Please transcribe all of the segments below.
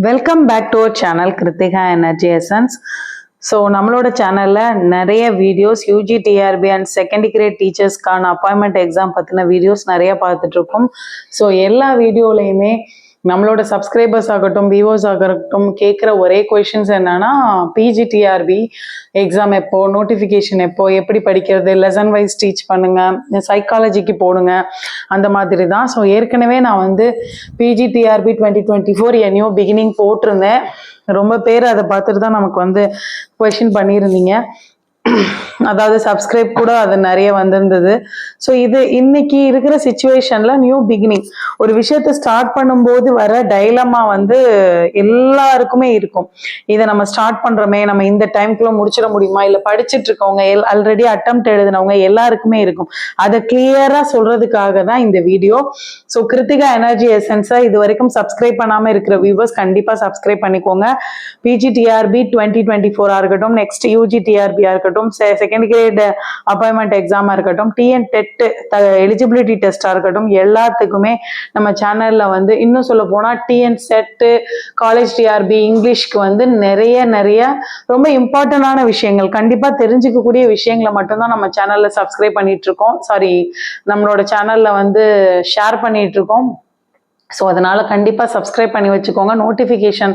Welcome back to our channel Krithika energy essence. So நம்மளோட சேனலில் நிறைய videos UG TRB and second grade டீச்சர்ஸ்க்கான appointment exam பற்றின videos நிறைய பார்த்துட்ருக்கோம். ஸோ எல்லா வீடியோலையுமே நம்மளோட சப்ஸ்கிரைபர்ஸ் ஆகட்டும் வியூவர்ஸ் ஆகட்டும் கேட்குற ஒரே கொஷின்ஸ் என்னன்னா, பிஜிடிஆர்பி எக்ஸாம் எப்போ, நோட்டிஃபிகேஷன் எப்போ, எப்படி படிக்கிறது, லெசன் வைஸ் டீச் பண்ணுங்க, சைக்காலஜிக்கு போடுங்க, அந்த மாதிரி தான். ஸோ ஏற்கனவே நான் வந்து பிஜிடிஆர்பி 2024 எ நியூ பிகினிங் போட்டிருந்தேன். ரொம்ப பேர் அதை பார்த்துட்டு தான் நமக்கு வந்து கொஷின் பண்ணியிருந்தீங்க. அதாவது சப்ஸ்கிரைப் கூட அது நிறைய வந்திருந்தது. ஸோ இது இன்னைக்கு இருக்கிற சிச்சுவேஷன்ல நியூ பிகினிங், ஒரு விஷயத்த ஸ்டார்ட் பண்ணும்போது வர டைலமா வந்து எல்லாருக்குமே இருக்கும். இதை நம்ம ஸ்டார்ட் பண்றோமே, நம்ம இந்த டைம்குள்ள முடிச்சிட முடியுமா, இல்ல படிச்சுட்டு இருக்கவங்க ஆல்ரெடி அட்டெம்ப்ட் எழுதினவங்க எல்லாருக்குமே இருக்கும். அதை கிளியரா சொல்றதுக்காக தான் இந்த வீடியோ. ஸோ கிருத்திகா எனர்ஜி எசன்ஸை இது வரைக்கும் சப்ஸ்கிரைப் பண்ணாம இருக்கிற வியூவர்ஸ் கண்டிப்பா சப்ஸ்கிரைப் பண்ணிக்கோங்க. பிஜிடிஆர்பி 2024 இருக்கட்டும், நெக்ஸ்ட் யூஜி டிஆர்பியா இருக்கட்டும், செகண்ட் கிரேட் அப்பாயின்மெண்ட் எக்ஸாமா இருக்கட்டும், டிஎன் டெட் எலிஜிபிலிட்டி டெஸ்டா இருக்கட்டும், எல்லாத்துக்குமே நம்ம சேனல்ல வந்து இன்னும் சொல்ல போனா டிஎன் செட், காலேஜ் டிஆர்பி, இங்கிலீஷ்க்கு வந்து நிறைய ரொம்ப இம்பார்ட்டன்டான விஷயங்கள், கண்டிப்பா தெரிஞ்சுக்கக்கூடிய விஷயங்களை மட்டும்தான் நம்ம சேனல்ல சப்ஸ்கிரைப் பண்ணிட்டு இருக்கோம். நம்மளோட சேனல்ல வந்து ஷேர் பண்ணிட்டு இருக்கோம். ஸோ அதனால கண்டிப்பாக சப்ஸ்கிரைப் பண்ணி வச்சுக்கோங்க. நோட்டிஃபிகேஷன்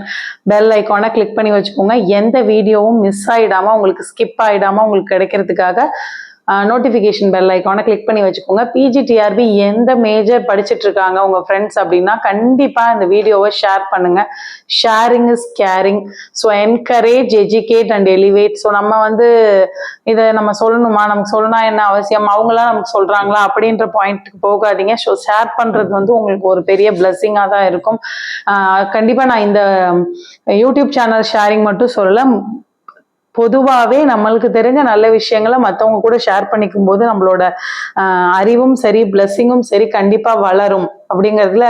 பெல் ஐக்கானை கிளிக் பண்ணி வச்சுக்கோங்க. எந்த வீடியோவும் மிஸ் ஆகிடாமல், உங்களுக்கு ஸ்கிப் ஆகிடாமல் உங்களுக்கு கிடைக்கிறதுக்காக நோட்டிஃபிகேஷன் பெல் ஐக்கானை கிளிக் பண்ணி வச்சுக்கோங்க. பிஜிடிஆர்பி எந்த மேஜர் படிச்சுட்டு இருக்காங்க உங்கள் ஃப்ரெண்ட்ஸ் அப்படின்னா கண்டிப்பாக இந்த வீடியோவை ஷேர் பண்ணுங்க. Sharing is caring. So encourage, educate and elevate. So நம்ம வந்து இதை நம்ம சொல்லணுமா, நமக்கு சொல்லணும் என்ன அவசியம், அவங்களாம் நமக்கு சொல்றாங்களா அப்படின்ற பாயிண்ட்டுக்கு போகாதீங்க. ஸோ ஷேர் பண்றது வந்து உங்களுக்கு ஒரு பெரிய பிளஸ்ஸிங்காக தான் இருக்கும். கண்டிப்பாக நான் இந்த யூடியூப் சேனல் ஷேரிங் மட்டும் சொல்லலை, பொதுவாகவே நம்மளுக்கு தெரிஞ்ச நல்ல விஷயங்களை மற்றவங்க கூட ஷேர் பண்ணிக்கும் போது நம்மளோட அறிவும் சரி, பிளஸ்ஸிங்கும் சரி கண்டிப்பாக வளரும் அப்படிங்கிறதுல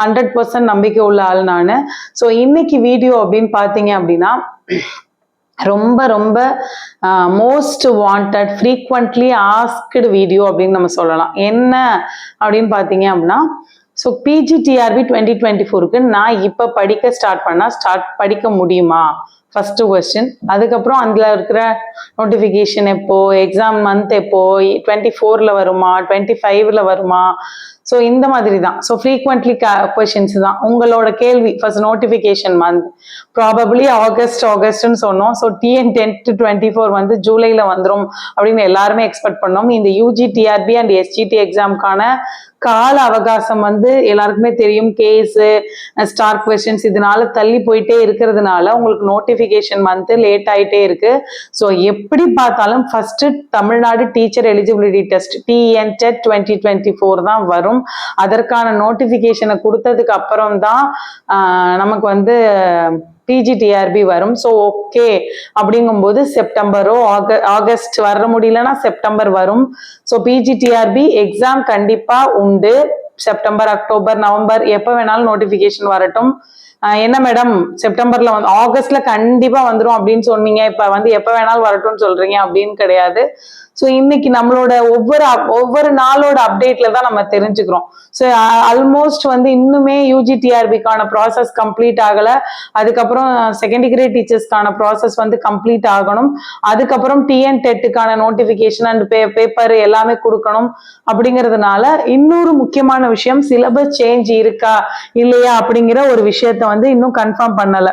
100% நம்பிக்கை உள்ள ஆள் நான். ஸோ இன்னைக்கு வீடியோ அப்படின்னு பார்த்தீங்க அப்படின்னா, ரொம்ப most wanted, frequently asked video அப்படின்னு நம்ம சொல்லலாம். என்ன அப்படின்னு பார்த்தீங்க அப்படின்னா, ஸோ பிஜிடிஆர்பி 2024க்கு நான் இப்போ படிக்க முடியுமா, ஃபர்ஸ்ட் கொஸ்டின். அதுக்கப்புறம் அதில் இருக்கிற நோட்டிஃபிகேஷன் எப்போ, எக்ஸாம் மந்த் எப்போ, 24ல வருமா, 25ல வருமா, ஸோ இந்த மாதிரி தான். ஸோ ஃப்ரீக்வெண்ட்லி கொஷின்ஸ் தான் உங்களோட கேள்வி. ஃபர்ஸ்ட் நோட்டிஃபிகேஷன் மந்த் ப்ராபப்ளி ஆகஸ்ட்னு சொன்னோம். ஸோ டிஎன் 10-24 வந்து ஜூலைல வந்துடும் அப்படின்னு எல்லாருமே எக்ஸ்பெக்ட் பண்ணோம். இந்த யூஜி டிஆர்பி அண்ட் எஸ்ஜிடி எக்ஸாம்க்கான கால அவகாசம் வந்து எல்லாருக்குமே தெரியும். கேஸு, ஸ்டார் கொஸ்டின்ஸ் இதனால தள்ளி போயிட்டே இருக்கிறதுனால உங்களுக்கு நோட்டிஃபிகேஷன் மந்த் லேட் ஆகிட்டே இருக்கு. ஸோ எப்படி பார்த்தாலும் first Tamil Nadu teacher eligibility test TN dead 2024 தான் வரும். அதற்கான நோட்டிஃபிகேஷனை கொடுத்ததுக்கு அப்புறம் தான் நமக்கு வந்து பிஜிடிஆர்பி வரும். ஸோ ஓகே அப்படிங்கும்போது செப்டம்பரோ ஆகஸ்ட் வர முடியலன்னா செப்டம்பர் வரும். ஸோ பிஜிடிஆர்பி எக்ஸாம் கண்டிப்பா உண்டு. செப்டம்பர், அக்டோபர், நவம்பர் எப்போ வேணாலும் நோட்டிஃபிகேஷன் வரட்டும். என்ன மேடம் செப்டம்பர்ல வந்து ஆகஸ்ட்ல கண்டிப்பா வந்துடும் அப்படின்னு சொன்னீங்க, இப்ப வந்து எப்ப வேணாலும் வரட்டும்னு சொல்றீங்க அப்படின்னு கிடையாது. ஸோ இன்னைக்கு நம்மளோட ஒவ்வொரு நாளோட அப்டேட்ல தான் நம்ம தெரிஞ்சுக்கிறோம். ஸோ ஆல்மோஸ்ட் வந்து இன்னுமே யூஜி டிஆர்பிக்கான ப்ராசஸ் கம்ப்ளீட் ஆகல. அதுக்கப்புறம் செகண்ட் கிரேட் டீச்சர்ஸ்க்கான ப்ராசஸ் வந்து கம்ப்ளீட் ஆகணும். அதுக்கப்புறம் டிஎன் டெட்டுக்கான நோட்டிஃபிகேஷன் அண்ட் பேப்பர் எல்லாமே கொடுக்கணும். அப்படிங்கிறதுனால இன்னொரு முக்கியமான விஷயம், சிலபஸ் சேஞ்ச் இருக்கா இல்லையா அப்படிங்கிற ஒரு விஷயத்த வந்து இன்னும் கன்ஃபார்ம் பண்ணல.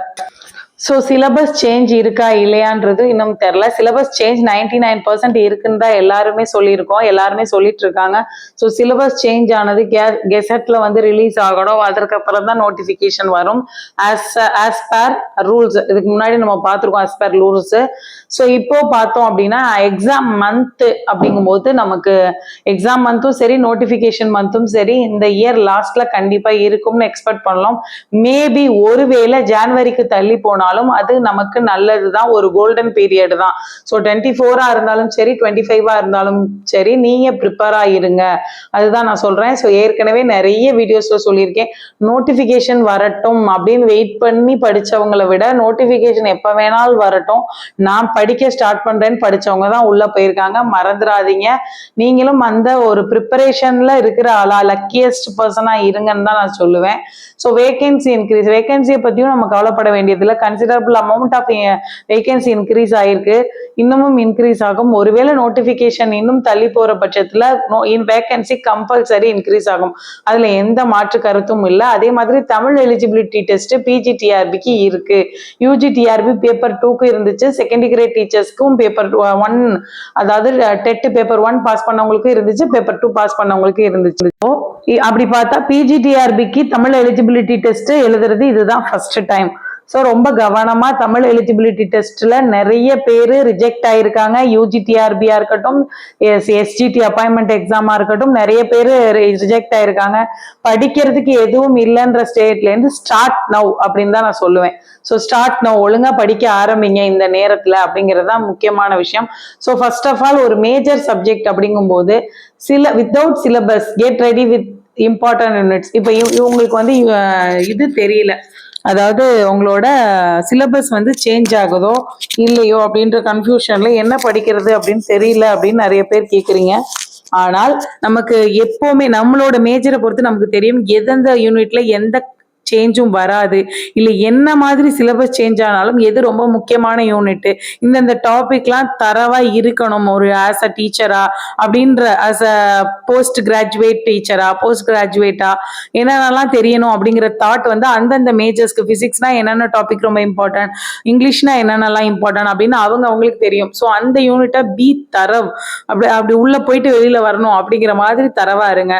ஸோ சிலபஸ் சேஞ்ச் இருக்கா இல்லையான்றது இன்னும் தெரில. சிலபஸ் சேஞ்ச் 99% இருக்குன்னு தான் எல்லாருமே சொல்லியிருக்கோம், எல்லாருமே சொல்லிட்டு இருக்காங்க. ஸோ சிலபஸ் சேஞ்ச் ஆனது கெசட்ல வந்து ரிலீஸ் ஆகணும். அதற்கப்புறம் தான் நோட்டிஃபிகேஷன் வரும் ஆஸ் பர் ரூல்ஸ். இதுக்கு முன்னாடி நம்ம பார்த்துருக்கோம் ஆஸ் பர் ரூல்ஸ். ஸோ இப்போ பார்த்தோம் அப்படின்னா எக்ஸாம் மந்த் அப்படிங்கும்போது நமக்கு எக்ஸாம் மந்த்தும் சரி, நோட்டிஃபிகேஷன் மந்த்தும் சரி இந்த இயர் லாஸ்ட்ல கண்டிப்பா இருக்கும்னு எக்ஸ்பெக்ட் பண்ணலாம். மேபி ஒருவேளை ஜான்வரிக்கு தள்ளி போனால் பண்ணாலும் அது நமக்கு நல்லது தான், ஒரு கோல்டன் பீரியட் தான். ஸோ 24 இருந்தாலும் சரி 25 இருந்தாலும் சரி நீங்க ப்ரிப்பேர் ஆயிருங்க, அதுதான் நான் சொல்றேன். ஸோ ஏற்கனவே நிறைய வீடியோஸ்ல சொல்லியிருக்கேன், நோட்டிபிகேஷன் வரட்டும் அப்படின்னு வெயிட் பண்ணி படிச்சவங்களை விட நோட்டிபிகேஷன் எப்ப வேணாலும் வரட்டும், நான் படிக்க ஸ்டார்ட் பண்றேன்னு படிச்சவங்க தான் உள்ள போயிருக்காங்க. மறந்துடாதீங்க, நீங்களும் அந்த ஒரு ப்ரிப்பரேஷன்ல இருக்கிற ஆளா லக்கியஸ்ட் பர்சனா இருங்கன்னு தான் நான் சொல்லுவேன். ஸோ வேகன்சி இன்க்ரீஸ், வேகன்சியை பத்தியும் நம்ம கவலைப்பட வேண்டியதில்லை. Considerable amount of vacancy increase ஆயிருக்கு, இன்னமும் இன்க்ரீஸ் ஆகும். ஒருவேளை நோட்டிபிகேஷன் இன்னும் தள்ளி போற பட்சத்துல வேகன்சி கம்பல்சரி இன்க்ரீஸ் ஆகும், அதுல எந்த மாற்று கருத்தும் இல்லை. அதே மாதிரி தமிழ் எலிஜிபிலிட்டி டெஸ்ட் பிஜிடிஆர்பிக்கு இருக்கு, யூஜிடிஆர்பி பேப்பர் 2க்கு இருந்துச்சு, செகண்ட் கிரேட் டீச்சர்ஸ்க்கும் பேப்பர் 1, அதாவது டெட் பேப்பர் 1 பாஸ் பண்ணவங்களுக்கு இருந்துச்சு, பேப்பர் 2 பாஸ் பண்ணவங்களுக்கு இருந்துச்சு. அப்படி பார்த்தா பிஜிடிஆர்பிக்கு தமிழ் எலிஜிபிலிட்டி டெஸ்ட் எழுதுறது இதுதான் ஃபர்ஸ்ட் டைம். ஸோ ரொம்ப கவனமா தமிழ் எலிஜிபிலிட்டி டெஸ்ட்ல நிறைய பேர் ரிஜெக்ட் ஆயிருக்காங்க. யூஜிடிஆர்பியா இருக்கட்டும், எஸ்ஜிடி அப்பாயின்மெண்ட் எக்ஸாமா இருக்கட்டும், நிறைய பேர் ரிஜெக்ட் ஆயிருக்காங்க. படிக்கிறதுக்கு எதுவும் இல்லைன்ற ஸ்டேட்ல இருந்து ஸ்டார்ட் நவ் அப்படின்னு தான் நான் சொல்லுவேன். ஸோ ஸ்டார்ட் நவ், ஒழுங்கா படிக்க ஆரம்பிங்க இந்த நேரத்துல, அப்படிங்கிறது தான் முக்கியமான விஷயம். ஸோ ஃபர்ஸ்ட் ஆஃப் ஆல் ஒரு மேஜர் சப்ஜெக்ட் அப்படிங்கும்போது without syllabus get ready with important units. இப்போ இவங்களுக்கு வந்து இது தெரியல, அதாவது உங்களோட சிலபஸ் வந்து சேஞ்ச் ஆகுதோ இல்லையோ அப்படின்ற கன்ஃபியூஷன்ல என்ன படிக்கிறது அப்படின்னு தெரியல அப்படின்னு நிறைய பேர் கேட்குறீங்க. ஆனால் நமக்கு எப்பவுமே நம்மளோட மேஜரை பொறுத்து நமக்கு தெரியும் எந்தெந்த யூனிட்ல எந்த சேஞ்சும் வராது, இல்லை என்ன மாதிரி சிலபஸ் சேஞ்ச் ஆனாலும் எது ரொம்ப முக்கியமான யூனிட், இந்தந்த டாபிக்லாம் தரவா இருக்கணும் ஒரு ஆஸ் அ டீச்சரா அப்படின்ற, ஆஸ் அ போஸ்ட் கிராஜுவேட் டீச்சரா, போஸ்ட் கிராஜுவேட்டா என்னென்னலாம் தெரியணும் அப்படிங்கிற தாட் வந்து அந்தந்த மேஜர்ஸ்க்கு, பிசிக்ஸ்னா என்னென்ன டாபிக் ரொம்ப இம்பார்ட்டன்ட், இங்கிலீஷ்னா என்னென்னலாம் இம்பார்ட்டன்ட் அப்படின்னு அவங்களுக்கு தெரியும். ஸோ அந்த யூனிட்டை தரவ் அப்படி உள்ள போயிட்டு வெளியில வரணும் அப்படிங்கிற மாதிரி தரவா இருங்க.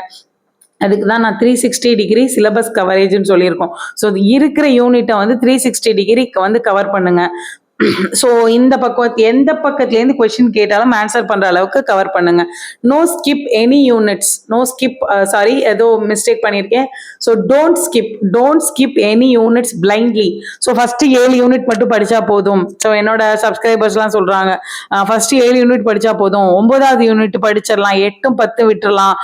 அதுக்கு தான் நான் 360 டிகிரி சிலபஸ் கவரேஜ்னு சொல்லியிருக்கோம். ஸோ இருக்கிற யூனிட்டை வந்து 360 டிகிரி வந்து கவர் பண்ணுங்க. ஸோ இந்த பக்கம் எந்த பக்கத்துலேருந்து கொஸ்டின் கேட்டாலும் ஆன்சர் பண்ணுற அளவுக்கு கவர் பண்ணுங்க. No skip any units, no skip, sorry ஏதோ மிஸ்டேக் பண்ணியிருக்கேன். So don't skip any units blindly. So first 7 unit மட்டும் படித்தா போதும். ஸோ என்னோட சப்ஸ்கிரைபர்ஸ்லாம் சொல்கிறாங்க ஃபர்ஸ்ட் 7 யூனிட் படித்தா போதும், 9வது யூனிட் படிச்சிடலாம், 8, 10 விட்டுறலாம்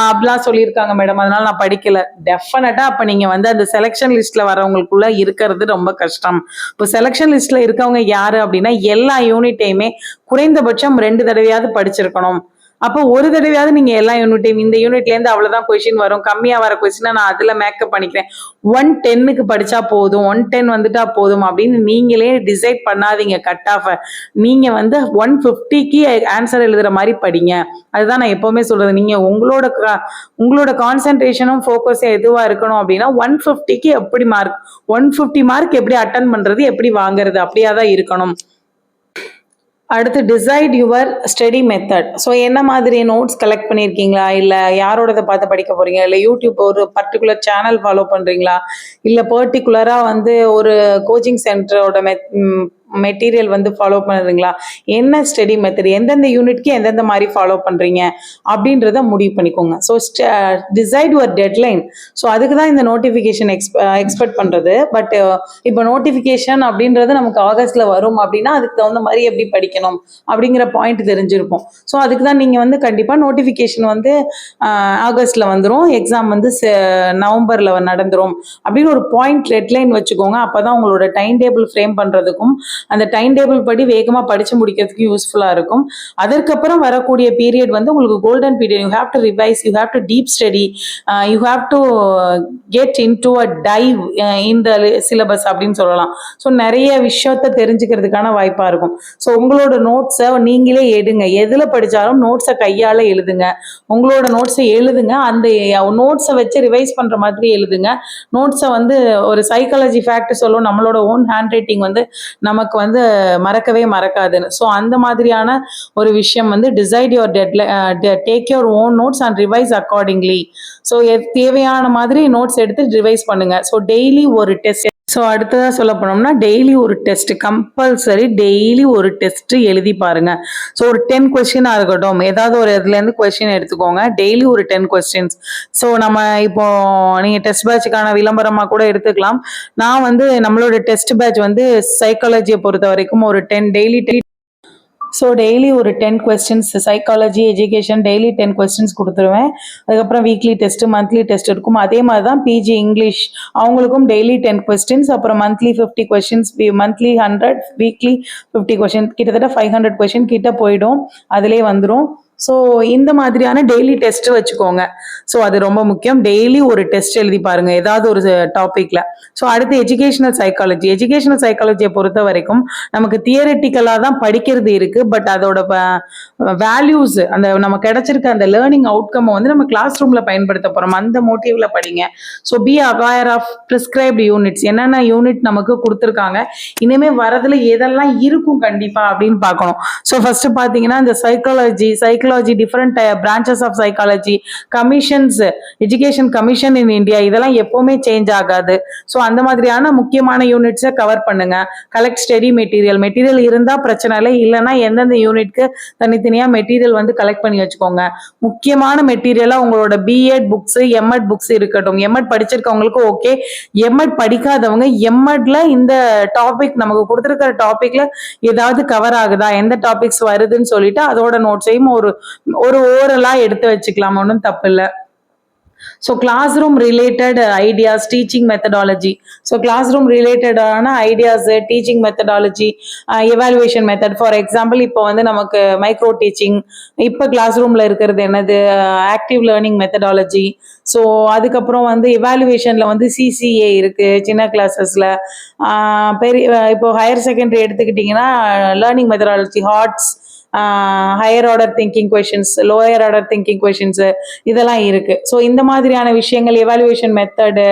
அப்படிலாம் சொல்லியிருக்காங்க மேடம், அதனால நான் படிக்கல. டெஃபினட்டா அப்போ நீங்கள் வந்து அந்த செலெக்ஷன் லிஸ்ட்ல வரவங்களுக்குள்ள இருக்கிறது ரொம்ப கஷ்டம். இப்போ செலெக்ஷன் லிஸ்ட்ல இருக்கவங்க யாரு அப்படின்னா எல்லா யூனிட்டையுமே குறைந்தபட்சம் 2 தடவையாவது படிச்சிருக்கணும். அப்போ ஒரு தடவையாவது நீங்க எல்லா யூனிட்டையும், இந்த யூனிட்ல இருந்து அவ்வளவுதான் கொஸ்டின் வரும், கம்மியா வர கொஸ்டினை நான் அதுல மேக்கப் பண்ணிக்கிறேன், 110க்கு படிச்சா போதும், 110 வந்துட்டா போதும் அப்படின்னு நீங்களே டிசைட் பண்ணாதீங்க. கட் ஆஃப் நீங்க வந்து 150க்கு ஆன்சர் எழுதுற மாதிரி படிங்க. அதுதான் நான் எப்பவுமே சொல்றது. நீங்க உங்களோட கான்சென்ட்ரேஷனும் ஃபோக்கஸும் எதுவா இருக்கணும் அப்படின்னா 150க்கு எப்படி மார்க், 150 மார்க் எப்படி அட்டன் பண்றது, எப்படி வாங்குறது, அப்படியாதான் இருக்கணும். அடுத்து decide your study method. So என்ன மாதிரி நோட்ஸ் கலெக்ட் பண்ணியிருக்கீங்களா, இல்லை யாரோடதை பார்த்து படிக்க போறீங்க, இல்லை யூடியூப் ஒரு பர்டிகுலர் சேனல் ஃபாலோ பண்ணுறீங்களா, இல்லை பர்டிகுலராக வந்து ஒரு கோச்சிங் சென்டரோட மெட்டீரியல் வந்து ஃபாலோ பண்ணுறீங்களா, என்ன ஸ்டடி மெத்தட், எந்தெந்த யூனிட்க்கு எந்தெந்த மாதிரி ஃபாலோ பண்ணுறீங்க அப்படின்றத முடிவு பண்ணிக்கோங்க. So decide your deadline. So அதுக்கு தான் இந்த நோட்டிஃபிகேஷன் எக்ஸ்பெக்ட் பண்ணுறது. பட் இப்போ நோட்டிஃபிகேஷன் அப்படின்றது நமக்கு ஆகஸ்ட்ல வரும் அப்படின்னா அதுக்கு தகுந்த மாதிரி எப்படி படிக்கணும் அப்படிங்கிற பாயிண்ட் தெரிஞ்சிருக்கும். ஸோ அதுக்கு தான் நீங்கள் வந்து கண்டிப்பாக நோட்டிஃபிகேஷன் வந்து ஆகஸ்ட்ல வந்துடும், எக்ஸாம் வந்து நவம்பர்ல நடந்துரும் அப்படின்னு ஒரு பாயிண்ட் டெட்லைன் வச்சுக்கோங்க. அப்போ தான் உங்களோட டைம் டேபிள் ஃப்ரேம் பண்ணுறதுக்கும் அந்த டைம் டேபிள் படி வேகமாக படிச்சு முடிக்கிறதுக்கு யூஸ்ஃபுல்லாக இருக்கும். அதற்கப்புறம் வரக்கூடிய பீரியட் வந்து உங்களுக்கு golden period. You have to revise, you have to deep study, you have to get in to a dive in the syllabus அப்படின்னு சொல்லலாம். ஸோ நிறைய விஷயத்த தெரிஞ்சுக்கிறதுக்கான வாய்ப்பாக இருக்கும். ஸோ உங்களோட நோட்ஸை நீங்களே எடுங்க, எதில் படித்தாலும் நோட்ஸை கையால் எழுதுங்க, உங்களோட நோட்ஸை எழுதுங்க, அந்த நோட்ஸை வச்சு ரிவைஸ் பண்ணுற மாதிரி எழுதுங்க. நோட்ஸை வந்து ஒரு சைக்காலஜி ஃபேக்ட் சொல்லும், நம்மளோட ஓன் ஹேண்ட் ரைட்டிங் வந்து நமக்கு வந்து மறக்கவே மறக்காதுன்னு. ஸோ அந்த மாதிரியான ஒரு விஷயம் வந்து decide your deadline, take your own notes and revise accordingly. So தேவையான மாதிரி நோட்ஸ் எடுத்து ரிவைஸ் பண்ணுங்க. ஸோ டெய்லி ஒரு டெஸ்ட் ஸோ அடுத்ததாக சொல்ல போனோம்னா டெய்லி ஒரு டெஸ்ட் கம்பல்சரி டெய்லி ஒரு டெஸ்ட் எழுதி பாருங்க. ஸோ ஒரு 10 கொஸ்டினாக இருக்கட்டும், ஏதாவது ஒரு இதுலேருந்து கொஸ்டின் எடுத்துக்கோங்க. டெய்லி ஒரு 10 கொஸ்டின்ஸ். ஸோ நம்ம இப்போ நீங்கள் டெஸ்ட் பேட்சுக்கான விளம்பரமாக கூட எடுத்துக்கலாம். நான் வந்து நம்மளோட டெஸ்ட் பேட்ச் வந்து சைக்காலஜியை பொறுத்த வரைக்கும் ஒரு 10 டெய்லி ஸோ டெய்லி ஒரு 10 questions psychology education daily 10 questions கொடுத்துருவேன். அதுக்கப்புறம் வீக்லி டெஸ்ட் மந்த்லி டெஸ்ட் இருக்கும். அதே மாதிரி தான் பிஜி இங்கிலீஷ் அவங்களுக்கும் டெய்லி 10 கொஸ்டின்ஸ், அப்புறம் monthly 50 questions, monthly 100, weekly 50 question, கிட்டத்தட்ட 500 கொஸ்டின் கிட்ட போயிடும், அதிலே வந்துடும். ஸோ இந்த மாதிரியான டெய்லி டெஸ்ட் வச்சுக்கோங்க. ஸோ அது ரொம்ப முக்கியம். டெய்லி ஒரு டெஸ்ட் எழுதி பாருங்க ஏதாவது ஒரு டாபிக்ல. ஸோ அடுத்து எஜுகேஷனல் சைக்காலஜியை பொறுத்த வரைக்கும் நமக்கு தியரிட்டிக்கலாக தான் படிக்கிறது இருக்கு. பட் அதோட வேல்யூஸ், அந்த நம்ம கிடைச்சிருக்க அந்த லேர்னிங் அவுட்கம் வந்து நம்ம கிளாஸ் ரூம்ல பயன்படுத்த போறோம். அந்த மோட்டிவ்ல படிங்க. So be aware of prescribed units, என்னென்ன யூனிட் நமக்கு கொடுத்துருக்காங்க, இனிமே வரதுல எதெல்லாம் இருக்கும் கண்டிப்பா அப்படின்னு பார்க்கணும். ஸோ ஃபர்ஸ்ட் பாத்தீங்கன்னா இந்த psychology different branches of psychology, commissions, education commission in India, இதெல்லாம் எப்பவுமே சேஞ்ச் ஆகாது. ஸோ அந்த மாதிரியான முக்கியமான யூனிட்ஸை கவர் பண்ணுங்க. கலெக்ட் ஸ்டடி மெட்டீரியல் இருந்தா பிரச்சனை இல்லை, இல்லைன்னா எந்தெந்த யூனிட்க்கு தனித்தனியா மெட்டீரியல் வந்து கலெக்ட் பண்ணி வச்சுக்கோங்க. முக்கியமான மெட்டீரியலா உங்களோட பிஎட் புக்ஸ், எம்எட் புக்ஸ் இருக்கட்டும். எம்எட் படிச்சிருக்கவங்களுக்கு ஓகே, எம்எட் படிக்காதவங்க எம்எட்ல இந்த டாபிக் நமக்கு கொடுத்துருக்கிற டாபிக்ல ஏதாவது கவர் ஆகுதா, எந்த டாபிக்ஸ் வருதுன்னு சொல்லிட்டு அதோட நோட்ஸையும் ஒரு ஓரலா எடுத்து வச்சுக்கலாம், ஒன்றும் தப்பு இல்லை. So classroom related ideas, teaching methodology. So classroom ரிலேட்டடான ideas, teaching methodology, evaluation method. For example இப்போ வந்து நமக்கு மைக்ரோ டீச்சிங், இப்போ கிளாஸ் ரூம்ல இருக்கிறது என்னது, ஆக்டிவ் லேர்னிங் மெத்தடாலஜி. ஸோ அதுக்கப்புறம் வந்து எவாலுவேஷன்ல வந்து சிசிஏ இருக்கு சின்ன கிளாஸஸ்ல. பெரிய இப்போ ஹையர் செகண்டரி எடுத்துக்கிட்டிங்கன்னா learning methodology, hearts, higher order thinking questions, lower order thinking questions, இதெல்லாம் இருக்கு. ஸோ இந்த மாதிரியான விஷயங்கள், எவாலுவேஷன் மெத்தடு,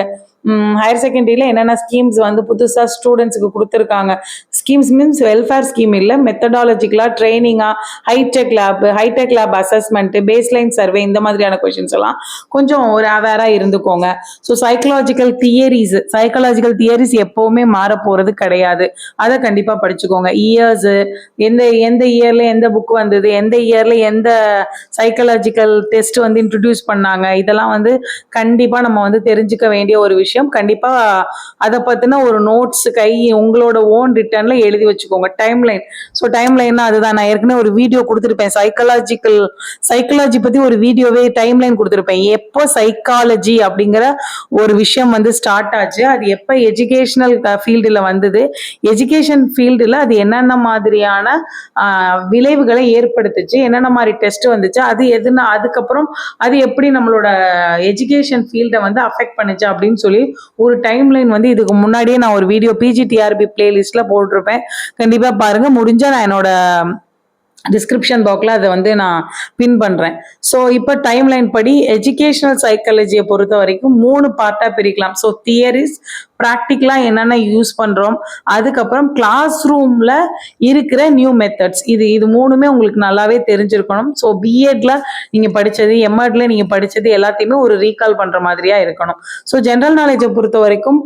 ஹையர் செகண்டரியில என்னென்ன ஸ்கீம்ஸ் வந்து புதுசா ஸ்டூடெண்ட்ஸுக்கு கொடுத்துருக்காங்க. ஸ்கீம்ஸ் மீன்ஸ் வெல்ஃபேர் ஸ்கீம் இல்லை, மெத்தடாலஜிக்கலா ட்ரைனிங்கா, hi-tech lab assessment, baseline survey, இந்த மாதிரியான கொஷின்ஸ் எல்லாம் கொஞ்சம் ஒரு அவேரா இருந்துக்கோங்க. ஸோ சைக்காலஜிக்கல் தியரிஸ் எப்பவுமே மாற போறது கிடையாது, அதை கண்டிப்பா படிச்சுக்கோங்க. இயர்ஸ், எந்த இயர்ல எந்த புக் வந்தது, எந்த இயர்ல எந்த சைக்காலஜிக்கல் டெஸ்ட் வந்து இன்ட்ரடியூஸ் பண்ணாங்க, இதெல்லாம் வந்து கண்டிப்பா நம்ம வந்து தெரிஞ்சுக்க வேண்டிய ஒரு விஷயம். கண்டிப்பா அதை பத்தின ஒரு நோட்ஸ் உங்களோட ஓன் ரிட்டர்ன்ல எழுதி வச்சுக்கோங்க. டைம்லைன். ஸோ டைம்லைன் அதுதான், நான் ஏற்கனவே ஒரு வீடியோ கொடுத்துருப்பேன். சைக்காலஜி பத்தி ஒரு வீடியோவே டைம்லைன் கொடுத்துருப்பேன். எப்போ சைக்காலஜி அப்படிங்கிற ஒரு விஷயம் வந்து ஸ்டார்ட் ஆச்சு, அது எப்போ எஜுகேஷனல் ஃபீல்டுல வந்தது, எஜுகேஷன் ஃபீல்டுல அது என்னென்ன மாதிரியான விளைவுகளை ஏற்படுத்துச்சு, என்னென்ன மாதிரி டெஸ்ட் வந்துச்சு, அது எதுனா, அதுக்கப்புறம் அது எப்படி நம்மளோட எஜுகேஷன் ஃபீல்டை வந்து அஃபெக்ட் பண்ணுச்சு அப்படின்னு சொல்லி ஒரு டைம்லைன் வந்து இதுக்கு முன்னாடியே நான் ஒரு வீடியோ பிஜிடிஆர்பி பிளேலிஸ்ட்ல போட்டிருப்பேன். கண்டிப்பா பாருங்க. முடிஞ்சா நான் என்னோட டிஸ்கிரிப்ஷன் பாக்ஸில் அதை வந்து நான் பின் பண்ணுறேன். ஸோ இப்போ டைம்லைன் படி எஜுகேஷனல் சைக்காலஜியை பொறுத்த வரைக்கும் 3 பார்ட்டாக பிரிக்கலாம். ஸோ தியரிஸ், ப்ராக்டிக்கலாக என்னென்ன யூஸ் பண்ணுறோம், அதுக்கப்புறம் கிளாஸ் ரூமில் இருக்கிற நியூ மெத்தட்ஸ், இது மூணுமே உங்களுக்கு நல்லாவே தெரிஞ்சிருக்கணும். ஸோ பிஎட்ல நீங்கள் படித்தது, எம்எட்ல நீங்கள் படித்தது எல்லாத்தையுமே ஒரு ரீகால் பண்ணுற மாதிரியாக இருக்கணும். ஸோ ஜென்ரல் நாலேஜை பொறுத்த வரைக்கும்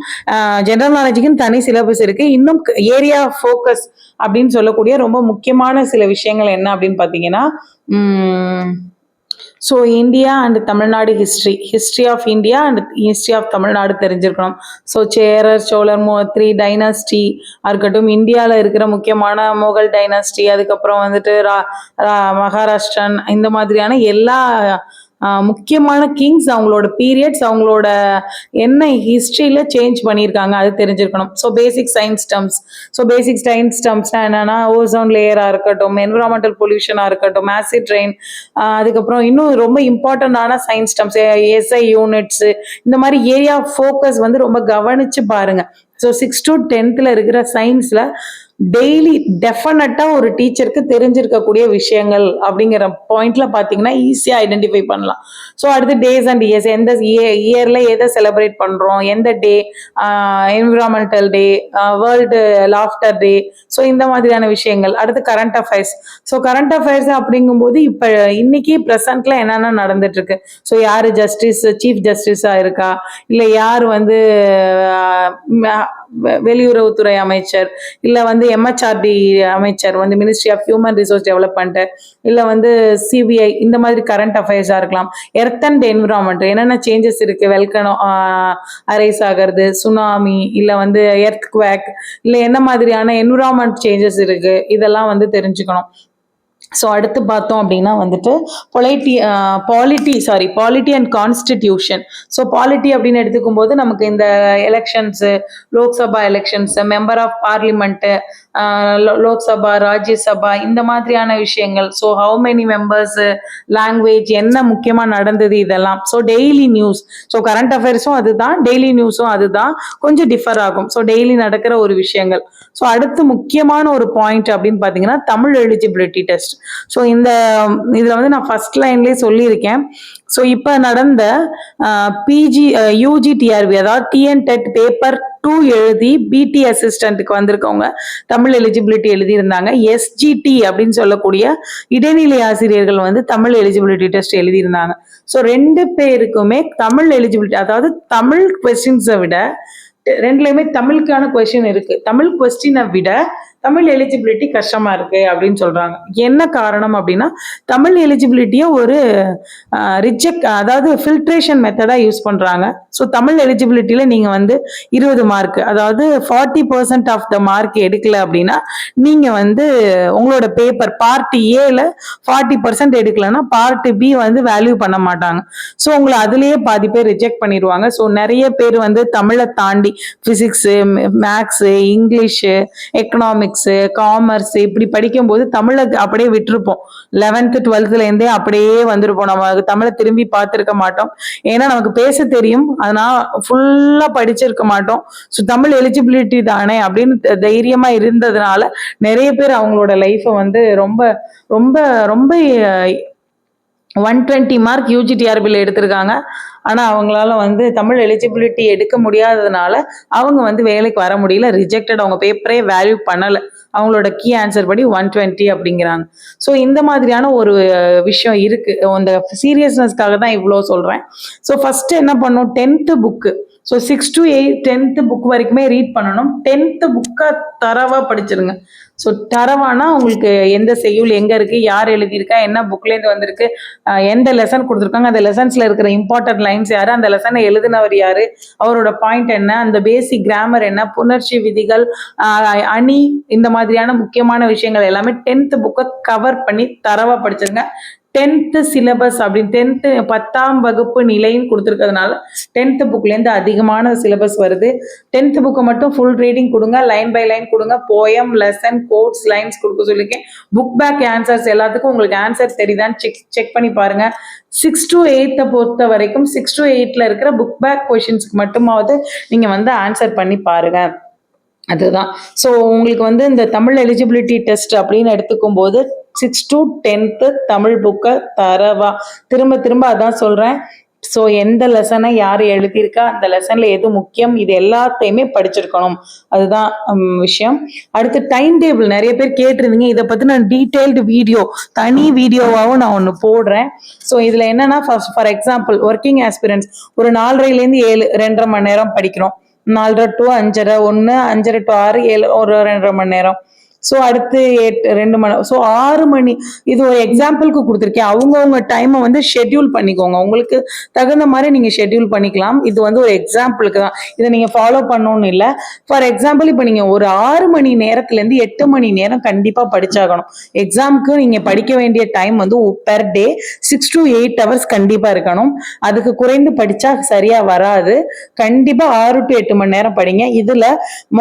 ஜென்ரல் நாலேஜுக்குன்னு தனி சிலபஸ் இருக்குது. இன்னும் ஏரியா ஃபோக்கஸ் அப்படின்னு சொல்லக்கூடிய ரொம்ப முக்கியமான சில விஷயங்கள் என்ன அப்படின்னு பார்த்தீங்கன்னா, so India and Tamil Nadu history of India and history of Tamil Nadu தெரிஞ்சிருக்கணும். ஸோ சேரர், சோழர், 3 டைனாஸ்டி இருக்கட்டும், இந்தியாவில் இருக்கிற முக்கியமான முகல் டைனாஸ்டி, அதுக்கப்புறம் வந்துட்டு மகாராஷ்டிரன், இந்த மாதிரியான எல்லா முக்கியமான கிங்ஸ், அவங்களோட பீரியட்ஸ், அவங்களோட என்ன ஹிஸ்ட்ரியில சேஞ்ச் பண்ணியிருக்காங்க அது தெரிஞ்சிருக்கணும். ஸோ பேசிக் சயின்ஸ் டேர்ம்ஸ்னா என்னன்னா, ஓசோன் லேயரா இருக்கட்டும், என்விரான்மெண்டல் பொல்யூஷனா இருக்கட்டும், ஆசிட் ரெயின், அதுக்கப்புறம் இன்னும் ரொம்ப இம்பார்ட்டண்டான சயின்ஸ் டேர்ம்ஸ், எஸ்ஐ யூனிட்ஸ், இந்த மாதிரி ஏரியா ஃபோக்கஸ் வந்து ரொம்ப கவனிச்சு பாருங்க. ஸோ 6 to 10th இருக்கிற சயின்ஸ்ல டெய்லி டெஃபினட்டா ஒரு டீச்சருக்கு தெரிஞ்சிருக்கக்கூடிய விஷயங்கள் அப்படிங்கிற பாயிண்ட்ல பாத்தீங்கன்னா ஈஸியா ஐடென்டிஃபை பண்ணலாம். ஸோ அடுத்து டேஸ் அண்ட் இயர்ஸ், எந்த இயர்ல எதை செலிப்ரேட் பண்றோம், எந்த டே, என்விரான்மெண்டல் டே, வேர்ல்டு லாஃப்டர் டே, ஸோ இந்த மாதிரியான விஷயங்கள். அடுத்து current affairs. So current affairs அப்படிங்கும்போது இப்ப இன்னைக்கு பிரசன்ட்ல என்னென்ன நடந்துட்டு இருக்கு, ஸோ யாரு சீஃப் ஜஸ்டிஸா இருக்கா, இல்லை யார் வந்து வெளியுறவுத்துறை அமைச்சர், இல்ல வந்து MHRD அமைச்சர் வந்து ministry of human resource development, இல்ல வந்து CBI, இந்த மாதிரி கரண்ட் அஃபேர்ஸா இருக்கலாம். எர்த் அண்ட் என்விரான்மெண்ட் என்னென்ன சேஞ்சஸ் இருக்கு, வெல்கனோ அரைஸ் ஆகிறது, சுனாமி, இல்ல வந்து எர்த் குவேக், இல்ல என்ன மாதிரியான என்விரான்மெண்ட் சேஞ்சஸ் இருக்கு, இதெல்லாம் வந்து தெரிஞ்சுக்கணும். ஸோ அடுத்து பார்த்தோம் அப்படின்னா வந்துட்டு polity and constitution. So polity அப்படின்னு எடுத்துக்கும் போது நமக்கு இந்த elections, Lok Sabha elections, member of parliament, Lok Sabha, Rajya Sabha, இந்த மாதிரியான விஷயங்கள். So how many members, language, என்ன முக்கியமாக நடந்தது, இதெல்லாம். So daily news. So current அஃபேர்ஸும் அதுதான், டெய்லி நியூஸும் அதுதான், கொஞ்சம் டிஃபர் ஆகும். ஸோ டெய்லி நடக்கிற ஒரு விஷயங்கள். ஸோ அடுத்து முக்கியமான ஒரு பாயிண்ட் அப்படின்னு பார்த்தீங்கன்னா தமிழ் எலிஜிபிலிட்டி டெஸ்ட். ஸோ இதில் வந்து நான் ஃபர்ஸ்ட் லைன்லேயே சொல்லியிருக்கேன். ஸோ இப்போ நடந்த UGTRB, அதாவது TN-TET பேப்பர் 2 எழுதி BT அசிஸ்டன்ட்டுக்கு வந்திருக்கவங்க தமிழ் எலிஜிபிலிட்டி எழுதியிருந்தாங்க. SGT அப்படின்னு சொல்லக்கூடிய இடைநிலை ஆசிரியர்கள் வந்து தமிழ் எலிஜிபிலிட்டி டெஸ்ட் எழுதியிருந்தாங்க. ஸோ 2 பேருக்குமே தமிழ் எலிஜிபிலிட்டி, அதாவது தமிழ் கொஸ்டின்ஸை விட ரெண்டுலையுமே தமிழுக்கான கொஸ்டின் இருக்கு. தமிழ் கொஸ்டினை விட தமிழ் எலிஜிபிலிட்டி கஷ்டமா இருக்கு அப்படின்னு சொல்றாங்க. என்ன காரணம் அப்படின்னா தமிழ் எலிஜிபிலிட்டியை ஒரு அதாவது ஃபில்ட்ரேஷன் மெத்தடா யூஸ் பண்றாங்க. ஸோ தமிழ் எலிஜிபிலிட்டியில நீங்க வந்து 20 மார்க், அதாவது 40% ஆஃப் த மார்க் எடுக்கல அப்படின்னா நீங்க வந்து உங்களோட பேப்பர் பார்ட் ஏல 40% எடுக்கலன்னா பார்ட் பி வந்து வேல்யூ பண்ண மாட்டாங்க. ஸோ உங்களை அதுலயே பாதி பேர் ரிஜெக்ட் பண்ணிடுவாங்க. ஸோ நிறைய பேர் வந்து தமிழை தாண்டி physics, maths, English, economics, commerce இப்படி படிக்கும்போது தமிழை அப்படியே விட்டுருப்போம். 11th 12th அப்படியே வந்திருப்போம். நம்ம தமிழை திரும்பி பார்த்திருக்க மாட்டோம். ஏன்னா நமக்கு பேச தெரியும், அதனால ஃபுல்லா படிச்சிருக்க மாட்டோம். ஸோ தமிழ் எலிஜிபிலிட்டி தானே அப்படின்னு தைரியமா இருந்ததுனால நிறைய பேர் அவங்களோட லைஃப்பை வந்து ரொம்ப ரொம்ப ரொம்ப 120 மார்க் UGTRBல எடுத்திருக்காங்க. ஆனால் அவங்களால வந்து தமிழ் எலிஜிபிலிட்டி எடுக்க முடியாததுனால அவங்க வந்து வேலைக்கு வர முடியல, ரிஜெக்டட். அவங்க பேப்பரே வேல்யூ பண்ணலை. அவங்களோட கீ ஆன்சர் படி 120 அப்படிங்கிறாங்க. ஸோ இந்த மாதிரியான ஒரு விஷயம் இருக்கு. அந்த சீரியஸ்னஸ்க்காக தான் இவ்வளோ சொல்றேன். ஸோ ஃபர்ஸ்ட் என்ன பண்ணோம், 10th book. So 6 to 8 10th book வரைக்குமே ரீட் பண்ணணும். 10th புக்கை தரவா படிச்சிருங்க. ஸோ தரவானா உங்களுக்கு எந்த செய்யுள் எங்க இருக்கு, யார் எழுதியிருக்கா, என்ன புக்லேருந்து வந்திருக்கு, எந்த லெசன் கொடுத்துருக்காங்க, அந்த லெசன்ஸ்ல இருக்கிற இம்பார்ட்டன்ட் லைன்ஸ் யாரு, அந்த லெசனை எழுதினவர் யாரு, அவரோட பாயிண்ட் என்ன, அந்த பேசிக் கிராமர் என்ன, புணர்ச்சி விதிகள், அணி, இந்த மாதிரியான முக்கியமான விஷயங்கள் எல்லாமே 10th புக்கை கவர் பண்ணி தரவா படிச்சிருங்க. 10th சிலபஸ் அப்படின்னு 10ஆம் வகுப்பு நிலைன்னு கொடுத்துருக்கிறதுனால 10th புக்லேருந்து அதிகமான சிலபஸ் வருது. 10th புக்கை மட்டும் ஃபுல் ரீடிங் கொடுங்க, லைன் பை லைன் கொடுங்க, போயம், லெசன், கோட்ஸ், லைன்ஸ் கொடுக்க சொல்லியிருக்கேன். புக் பேக் ஆன்சர்ஸ் எல்லாத்துக்கும் உங்களுக்கு ஆன்சர் தெரியுதான்னு செக் பண்ணி பாருங்க. 6 to 8 பொறுத்த வரைக்கும் 6 to 8ல இருக்கிற புக் பேக் கொஷின்ஸ்க்கு மட்டுமாவது நீங்க வந்து ஆன்சர் பண்ணி பாருங்க. அதுதான். ஸோ உங்களுக்கு வந்து இந்த தமிழ் எலிஜிபிலிட்டி டெஸ்ட் அப்படின்னு எடுத்துக்கும் போது 6 to 10th தமிழ் புக்கை தரவா திரும்ப திரும்ப அதான் சொல்றேன். ஸோ எந்த லெசனை யார் எழுதியிருக்கா, அந்த லெசன்ல எது முக்கியம், இது எல்லாத்தையுமே படிச்சிருக்கணும். அதுதான் விஷயம். அடுத்து டைம் டேபிள் நிறைய பேர் கேட்டிருந்தீங்க. இதை பத்தி நான் டீடைல்டு வீடியோ, தனி வீடியோவாகவும் நான் ஒன்று போடுறேன். ஸோ இதுல என்னன்னா, ஃபார் எக்ஸாம்பிள் ஒர்க்கிங் ஆஸ்பிரன்ஸ் ஒரு 4:30லேருந்து 7 2.5 மணி நேரம் படிக்கிறோம். 4:30 to 5:30, 1 5:30 to 6 7 ஒரு 2.5 மணி நேரம். ஸோ அடுத்து 2 மணி. ஸோ 6 மணி. இது ஒரு எக்ஸாம்பிளுக்கு கொடுத்துருக்கேன். அவங்கவுங்க டைமை வந்து ஷெட்யூல் பண்ணிக்கோங்க. உங்களுக்கு தகுந்த மாதிரி நீங்க ஷெட்யூல் பண்ணிக்கலாம். இது வந்து ஒரு எக்ஸாம்பிளுக்கு தான், இதை நீங்க ஃபாலோ பண்ணணும்னு இல்லை. ஃபார் எக்ஸாம்பிள் இப்போ நீங்க ஒரு 6 மணி நேரத்துலேருந்து 8 மணி நேரம் கண்டிப்பா படிச்சாகணும். எக்ஸாமுக்கு நீங்க படிக்க வேண்டிய டைம் வந்து பெர் டே 6 to 8 hours கண்டிப்பா இருக்கணும். அதுக்கு குறைந்து படிச்சா சரியா வராது. கண்டிப்பா 6 to 8 மணி நேரம் படிங்க. இதுல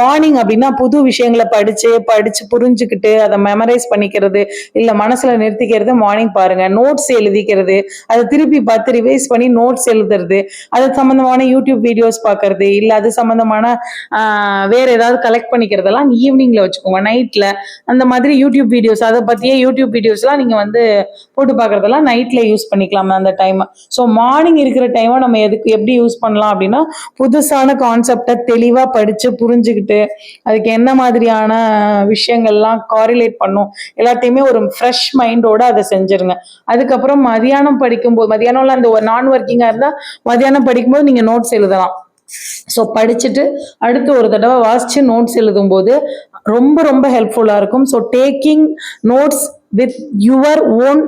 மார்னிங் அப்படின்னா புது விஷயங்களை படிச்சு புரிஞ்சுக்கிட்டு அதை மெமரைஸ் பண்ணிக்கிறது, இல்ல மனசுல நிறுத்திக்கிறது மார்னிங் பாருங்க. நோட்ஸ் எழுதிக்கிறது, அதை திருப்பி பார்த்து ரிவைஸ் பண்ணி நோட்ஸ் எழுதுறது, அது சம்பந்தமான யூடியூப் வீடியோஸ் பார்க்கறது, இல்ல அது சம்பந்தமான வேற ஏதாவது கலெக்ட் பண்ணிக்கிறதெல்லாம் ஈவினிங்ல வச்சுக்கோங்க. நைட்ல அந்த மாதிரி யூடியூப் வீடியோஸ், அதை பத்தியே யூடியூப் வீடியோஸ் எல்லாம் நீங்க வந்து போட்டு பார்க்கறதெல்லாம் நைட்ல யூஸ் பண்ணிக்கலாம் அந்த டைம். ஸோ மார்னிங் இருக்கிற டைமை நம்ம எப்படி யூஸ் பண்ணலாம் அப்படின்னா, புதுசான கான்செப்டை தெளிவா படிச்சு புரிஞ்சுக்கிட்டு அதுக்கு என்ன மாதிரியான விஷயங்கள்லாம் காரிலேட் பண்ணும் எல்லாத்தையுமே ஒரு ஃப்ரெஷ் மைண்டோட அதை செஞ்சிருங்க. அதுக்கப்புறம் மதியானம் படிக்கும்போது, மதியானம்ல அந்த ஒரு நான் ஒர்க்கிங்கா இருந்தா மதியானம் படிக்கும்போது நீங்க நோட்ஸ் எழுதலாம். ஸோ படிச்சுட்டு அடுத்து ஒரு தடவை வாசிச்சு நோட்ஸ் எழுதும்போது ரொம்ப ரொம்ப ஹெல்ப்ஃபுல்லாக இருக்கும். So taking notes with your own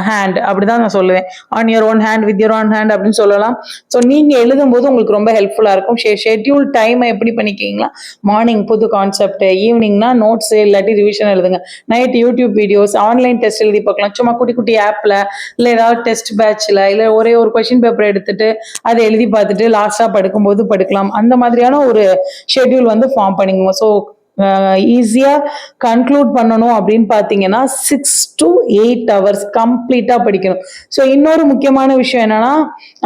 hand அப்படிதான் நான் சொல்லுவேன். On your own hand, with your own hand அப்படின்னு சொல்லலாம். ஸோ நீங்க எழுதும்போது உங்களுக்கு ரொம்ப ஹெல்ப்ஃபுல்லா இருக்கும். ஷெட்யூல் டைமை எப்படி பண்ணிக்கிங்களா, மார்னிங் புது கான்செப்ட், ஈவினிங்னா நோட்ஸ் இல்லாட்டி ரிவிஷன் எழுதுங்க, night YouTube videos, online test எழுதி பார்க்கலாம். சும்மா குட்டி குட்டி ஆப்ல இல்லை ஏதாவது டெஸ்ட் பேட்ச்ல இல்லை ஒரே ஒரு கொஸ்டின் பேப்பர் எடுத்துட்டு அதை எழுதி பார்த்துட்டு லாஸ்டா படுக்கும்போது படுக்கலாம். அந்த மாதிரியான ஒரு ஷெட்யூல் வந்து ஃபார்ம் பண்ணிக்குவோம். ஸோ ஈஸியா கன்க்ளூட் பண்ணணும் அப்படின்னு பாத்தீங்கன்னா 6 to 8 hours கம்ப்ளீட்டா படிக்கணும். ஸோ இன்னொரு முக்கியமான விஷயம் என்னன்னா,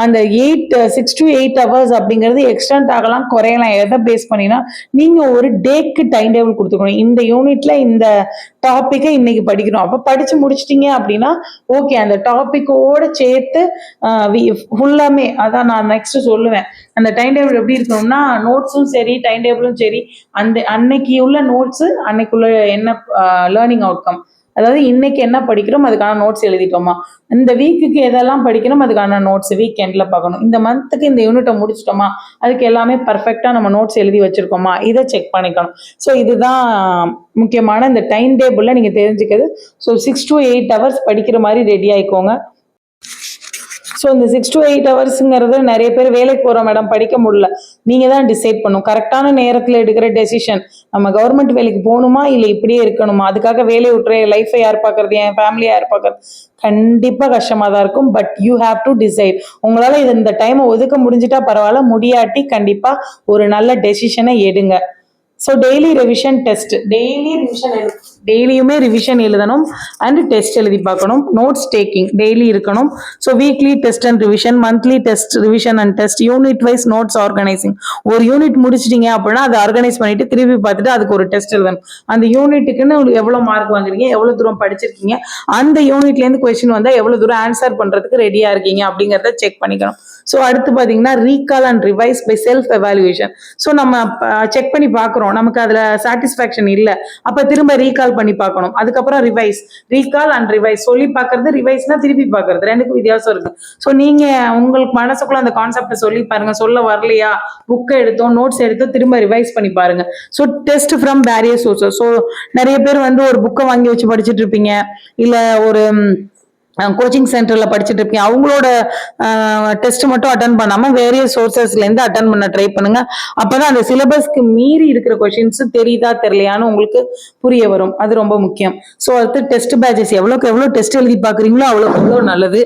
அந்த 6 to 8 hours அப்படிங்கிறது எக்ஸ்டெண்ட் ஆகலாம், குறையலாம். எதை பேஸ் பண்ணினா நீங்க ஒரு டேக்கு டைம் டேபிள் கொடுத்துக்கணும். இந்த யூனிட்ல இந்த டாபிக்கை இன்னைக்கு படிக்கணும். அப்ப படிச்சு முடிச்சிட்டீங்க அப்படின்னா ஓகே, அந்த டாபிக்கோட சேர்த்து ஃபுல்லாமே அதான் நான் நெக்ஸ்ட் சொல்லுவேன். அந்த டைம் டேபிள் எப்படி இருக்கணும்னா, நோட்ஸும் சரி டைம் டேபிளும் சரி, அந்த அன்னைக்கு உள்ள நோட்ஸ் அன்னைக்குள்ள என்ன லேர்னிங் அவுட்கம், அதாவது இன்னைக்கு என்ன படிக்கிறோம் அதுக்கான நோட்ஸ் எழுதிட்டோமா, இந்த வீக்குக்கு எதெல்லாம் படிக்கணும் அதுக்கான நோட்ஸ் வீக் எண்ட்ல பார்க்கணும், இந்த மந்த்துக்கு இந்த யூனிட்டை முடிச்சிட்டோமா அதுக்கு எல்லாமே பர்ஃபெக்டா நம்ம நோட்ஸ் எழுதி வச்சிருக்கோமா இதை செக் பண்ணிக்கணும். ஸோ இதுதான் முக்கியமான இந்த டைம் டேபிள்ல நீங்க தெரிஞ்சுக்கிறது. ஸோ 6 to 8 hours படிக்கிற மாதிரி ரெடி ஆயிக்கோங்க. ஸோ இந்த 6 to 8 ஹவர்ஸுங்கிறது நிறைய பேர் வேலைக்கு போகிறோம் மேடம் படிக்க முடியல, நீங்கள் தான் டிசைட் பண்ணும். கரெக்டான நேரத்தில் எடுக்கிற டெசிஷன், நம்ம கவர்மெண்ட் வேலைக்கு போகணுமா இல்லை இப்படியே இருக்கணுமா, அதுக்காக வேலையை விட்டுற லைஃபை யார் பார்க்கறது, என் ஃபேமிலியை யார் பார்க்கறது, கண்டிப்பாக கஷ்டமாக தான் இருக்கும். But you have to decide. உங்களால் இது இந்த டைமை ஒதுக்க முடிஞ்சிட்டா பரவாயில்ல, முடியாட்டி கண்டிப்பாக ஒரு நல்ல டெசிஷனை எடுங்க. ஸோ டெய்லி ரிவிஷன் டெஸ்ட், டெய்லியுமே ரிவிஷன் எழுதணும் அண்ட் டெஸ்ட் எழுதி பார்க்கணும். நோட்ஸ் டேக்கிங் டெய்லி இருக்கணும். So weekly test and revision, monthly test revision and test, unit wise notes organising. ஒரு யூனிட் முடிச்சிட்டீங்க அப்படின்னா அதை ஆர்கனைஸ் பண்ணிட்டு திருப்பி பார்த்துட்டு அதுக்கு ஒரு டெஸ்ட் எழுதணும். அந்த யூனிட்டுக்குன்னு எவ்வளோ மார்க் வாங்குறீங்க, எவ்வளோ தூரம் படிச்சிருக்கீங்க, அந்த யூனிட்லேருந்து கொஸ்டின் வந்தால் எவ்வளோ தூரம் ஆன்சர் பண்ணுறதுக்கு ரெடியாக இருக்கீங்க அப்படிங்கிறத செக் பண்ணிக்கணும். ஸோ அடுத்து பார்த்தீங்கன்னா recall and revise by self evaluation. So நம்ம செக் பண்ணி பார்க்குறோம், நமக்கு அதில் சாட்டிஸ்ஃபேக்ஷன் இல்லை, அப்போ திரும்ப ரீகால் பண்ணி பார்க்கணும். அதுக்கப்புறம் ரிவைஸ், ரீகால் அண்ட் ரிவைஸ், சொல்லி பார்க்கறது, ரிவைஸ்னா திருப்பி பார்க்கறது, ரெண்டுக்கும் வித்தியாசம் இருக்கு. ஸோ நீங்கள் உங்களுக்கு மனசுக்குள்ள அந்த கான்செப்டை சொல்லி பாருங்க. சொல்ல வரலையா, புக்கை எடுத்தோம் நோட்ஸ் எடுத்தோம் திரும்ப ரிவைஸ் பண்ணி பாருங்க. So test from various sources. So நிறைய பேர் வந்து ஒரு புக்கை வாங்கி வச்சு படிச்சுட்டு இருப்பீங்க, இல்லை ஒரு கோச்சிங் சென்டர்ல படிச்சுட்டு இருப்பீங்க, அவங்களோட டெஸ்ட் மட்டும் அட்டன் பண்ணாம வேரியஸ் சோர்சஸ்ல இருந்து அட்டன் பண்ண ட்ரை பண்ணுங்க. அப்பதான் அந்த சிலபஸ்க்கு மீறி இருக்கிற கொஸ்டின்ஸ் தெரியுதா தெரியலையான்னு உங்களுக்கு புரிய வரும். அது ரொம்ப முக்கியம். ஸோ அடுத்து டெஸ்ட் பேட்சஸ், எவ்வளோக்கு எவ்வளோ டெஸ்ட் எழுதி பாக்குறீங்களோ அவ்வளோக்கு எவ்வளோ நல்லது.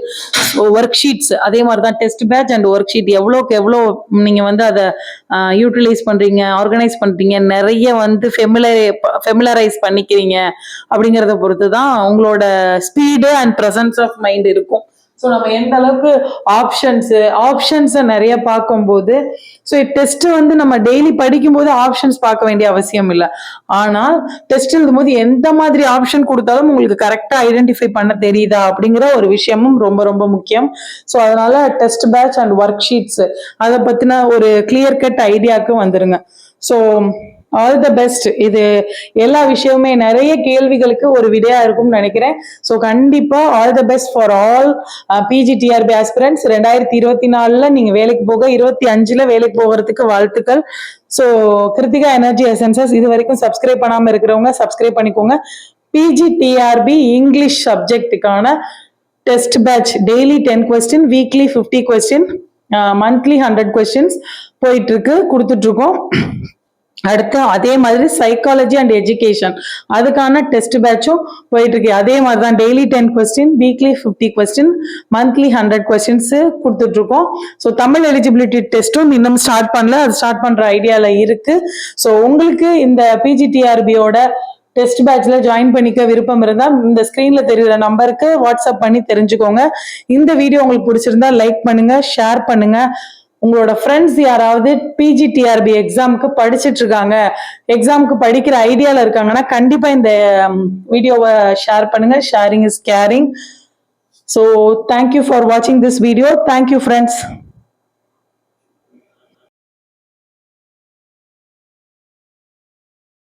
ஒர்க் ஷீட்ஸ் அதே மாதிரி தான், test batch and worksheet எவ்வளோக்கு எவ்வளோ நீங்க வந்து அதை யூட்டிலைஸ் பண்றீங்க, ஆர்கனைஸ் பண்றீங்க, நிறைய வந்து ஃபெமிலரைஸ் பண்ணிக்கிறீங்க அப்படிங்கிறத பொறுத்து தான் உங்களோட speed and presence of mind இருக்கும். ஸோ நம்ம எந்த அளவுக்கு ஆப்ஷன்ஸை நிறைய பார்க்கும்போது, ஸோ டெஸ்ட் வந்து நம்ம டெய்லி படிக்கும்போது ஆப்ஷன்ஸ் பார்க்க வேண்டிய அவசியம் இல்லை. ஆனால் டெஸ்ட் எழுதும்போது எந்த மாதிரி ஆப்ஷன் கொடுத்தாலும் உங்களுக்கு கரெக்டாக ஐடென்டிஃபை பண்ண தெரியுதா அப்படிங்கிற ஒரு விஷயமும் ரொம்ப ரொம்ப முக்கியம். ஸோ அதனால test batch and worksheets அதை பற்றின ஒரு கிளியர் கட் ஐடியாவுக்கு வந்துருங்க. So all the best. இது எல்லா விஷயமுமே நிறைய கேள்விகளுக்கு ஒரு விடையா இருக்கும்னு நினைக்கிறேன். ஸோ கண்டிப்பா all the best for all PGTRB aspirants. 2024 நீங்க வேலைக்கு போக, 2025 வேலைக்கு போகிறதுக்கு வாழ்த்துக்கள். ஸோ கிருத்திகா எனர்ஜி எசன்சஸ் இது வரைக்கும் சப்ஸ்கிரைப் பண்ணாம இருக்கிறவங்க சப்ஸ்கிரைப் பண்ணிக்கோங்க. பிஜிடிஆர்பி இங்கிலீஷ் சப்ஜெக்டுக்கான test batch daily 10 question, weekly 50 question, monthly 100 questions போயிட்டு இருக்கு, கொடுத்துட்டு இருக்கோம். அடுத்து அதே மாதிரி சைக்காலஜி அண்ட் எஜுகேஷன் அதுக்கான டெஸ்ட் பேட்சும் போயிட்டு இருக்கு. அதே மாதிரி தான் daily 10 question, weekly 50 question, monthly 100 questions கொடுத்துட்டு இருக்கோம். ஸோ தமிழ் எலிஜிபிலிட்டி டெஸ்ட்டும் இன்னும் ஸ்டார்ட் பண்ணல, அது ஸ்டார்ட் பண்ற ஐடியால இருக்கு. ஸோ உங்களுக்கு இந்த பிஜிடிஆர்பியோட டெஸ்ட் பேட்ச்ல ஜாயின் பண்ணிக்க விருப்பம் இருந்தா இந்த ஸ்கிரீன்ல தெரியுற நம்பருக்கு வாட்ஸ்அப் பண்ணி தெரிஞ்சுக்கோங்க. இந்த வீடியோ உங்களுக்கு பிடிச்சிருந்தா லைக் பண்ணுங்க, ஷேர் பண்ணுங்க. உங்களோட ஃப்ரெண்ட்ஸ் யாராவது பிஜிடிஆர்பி எக்ஸாமுக்கு படிச்சுட்டு இருக்காங்க, எக்ஸாமுக்கு படிக்கிற ஐடியால இருக்காங்கன்னா கண்டிப்பா இந்த வீடியோவை ஷேர் பண்ணுங்க. Sharing is caring. So thank you for வாட்சிங் திஸ் வீடியோ. Thank you friends.